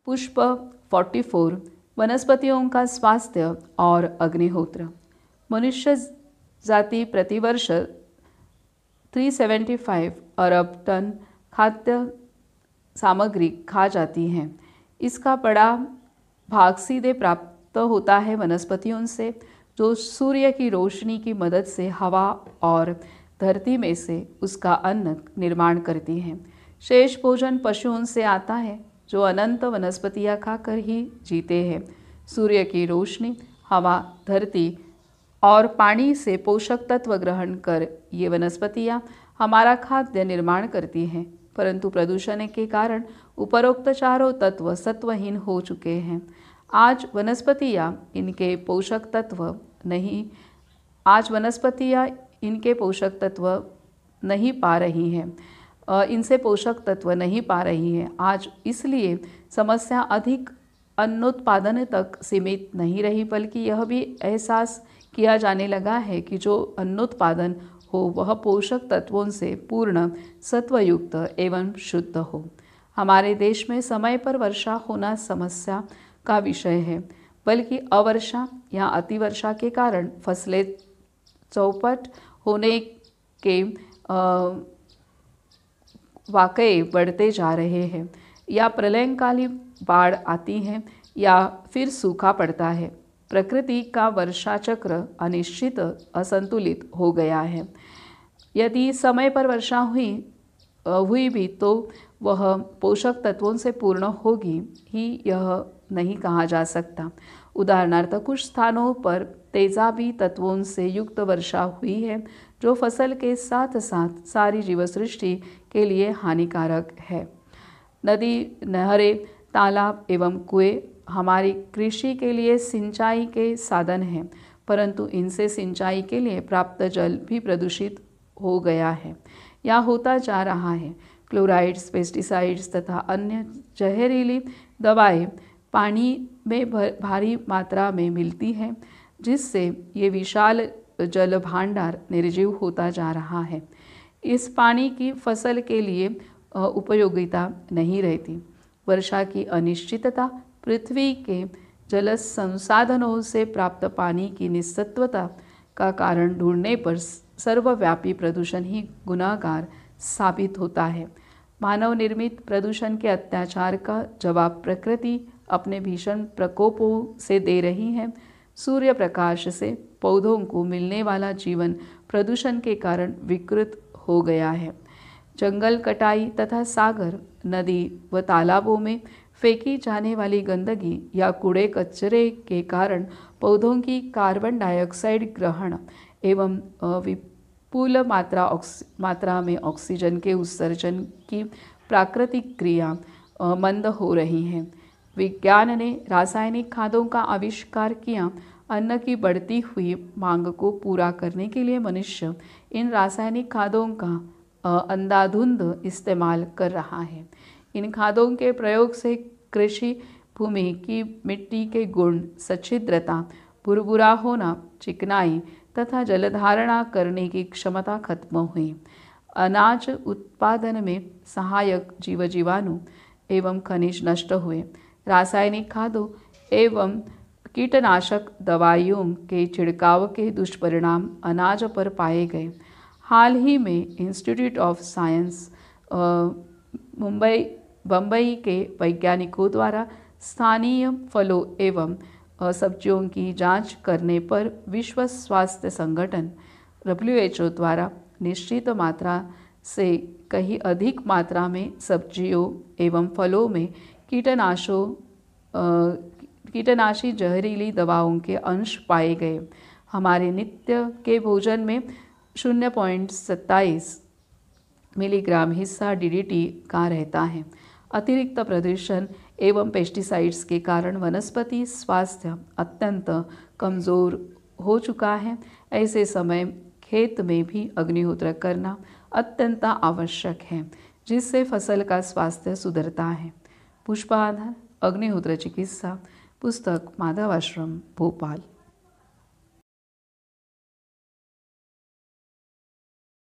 पुष्प 44 वनस्पतियों का स्वास्थ्य और अग्निहोत्र। मनुष्य जाति प्रतिवर्ष 375 अरब टन खाद्य सामग्री खा जाती हैं। इसका बड़ा भाग सीधे प्राप्त होता है वनस्पतियों से, जो सूर्य की रोशनी की मदद से हवा और धरती में से उसका अन्न निर्माण करती हैं। शेष भोजन पशुओं से आता है, जो अनंत वनस्पतियाँ खाकर ही जीते हैं। सूर्य की रोशनी, हवा, धरती और पानी से पोषक तत्व ग्रहण कर ये वनस्पतियाँ हमारा खाद्य निर्माण करती हैं, परंतु प्रदूषण के कारण उपरोक्त चारों तत्व सत्वहीन हो चुके हैं। आज वनस्पतियाँ इनके पोषक तत्व नहीं पा रही हैं, इनसे पोषक तत्व नहीं पा रही हैं। आज इसलिए समस्या अधिक अन्नोत्पादन तक सीमित नहीं रही, बल्कि यह भी एहसास किया जाने लगा है कि जो अन्नोत्पादन हो वह पोषक तत्वों से पूर्ण, सत्वयुक्त एवं शुद्ध हो। हमारे देश में समय पर वर्षा होना समस्या का विषय है, बल्कि अवर्षा या अतिवर्षा के कारण फसलें चौपट होने के वाकये बढ़ते जा रहे हैं, या प्रलयंकालीन बाढ़ आती है या फिर सूखा पड़ता है। प्रकृति का वर्षा चक्र अनिश्चित, असंतुलित हो गया है। यदि समय पर वर्षा हुई भी तो वह पोषक तत्वों से पूर्ण होगी ही, यह नहीं कहा जा सकता। उदाहरणार्थ, कुछ स्थानों पर तेजाबी तत्वों से युक्त वर्षा हुई है, जो फसल के साथ साथ सारी जीव सृष्टि के लिए हानिकारक है। नदी, नहरें, तालाब एवं कुएं हमारी कृषि के लिए सिंचाई के साधन हैं, परंतु इनसे सिंचाई के लिए प्राप्त जल भी प्रदूषित हो गया है या होता जा रहा है। क्लोराइड्स, पेस्टिसाइड्स तथा अन्य जहरीली दवाएं पानी में भारी मात्रा में मिलती हैं, जिससे ये विशाल जल भांडार निर्जीव होता जा रहा है। इस पानी की फसल के लिए उपयोगिता नहीं रहती। वर्षा की अनिश्चितता, पृथ्वी के जल संसाधनों से प्राप्त पानी की निस्सत्वता का कारण ढूंढने पर सर्वव्यापी प्रदूषण ही गुनाहगार साबित होता है। मानव निर्मित प्रदूषण के अत्याचार का जवाब प्रकृति अपने भीषण प्रकोपों से दे रही है। सूर्य प्रकाश से पौधों को मिलने वाला जीवन प्रदूषण के कारण विकृत हो गया है। जंगल कटाई तथा सागर, नदी व तालाबों में फेंकी जाने वाली गंदगी या कूड़े कचरे के कारण पौधों की कार्बन डाइऑक्साइड ग्रहण एवं विपुल मात्रा में ऑक्सीजन के उत्सर्जन की प्राकृतिक क्रिया मंद हो रही है। विज्ञान ने रासायनिक खादों का आविष्कार किया। अन्न की बढ़ती हुई मांग को पूरा करने के लिए मनुष्य इन रासायनिक खादों का अंधाधुंध इस्तेमाल कर रहा है। इन खादों के प्रयोग से कृषि भूमि की मिट्टी के गुण, सच्छिद्रता, भुरभुरा होना, चिकनाई तथा जलधारणा करने की क्षमता खत्म हुई। अनाज उत्पादन में सहायक जीव जीवाणु एवं खनिज नष्ट हुए। रासायनिक खादों एवं कीटनाशक दवाइयों के छिड़काव के दुष्परिणाम अनाज पर पाए गए। हाल ही में इंस्टीट्यूट ऑफ साइंस बम्बई के वैज्ञानिकों द्वारा स्थानीय फलों एवं सब्जियों की जांच करने पर विश्व स्वास्थ्य संगठन WHO द्वारा निश्चित मात्रा से कहीं अधिक मात्रा में सब्जियों एवं फलों में कीटनाशी जहरीली दवाओं के अंश पाए गए। हमारे नित्य के भोजन में 0.27 मिलीग्राम हिस्सा DDT का रहता है। अतिरिक्त प्रदूषण एवं पेस्टिसाइड्स के कारण वनस्पति स्वास्थ्य अत्यंत कमज़ोर हो चुका है। ऐसे समय खेत में भी अग्निहोत्र करना अत्यंत आवश्यक है, जिससे फसल का स्वास्थ्य सुधरता है। पुष्पाधार अग्निहोत्र चिकित्सा, पुस्तक माधव आश्रम, भोपाल।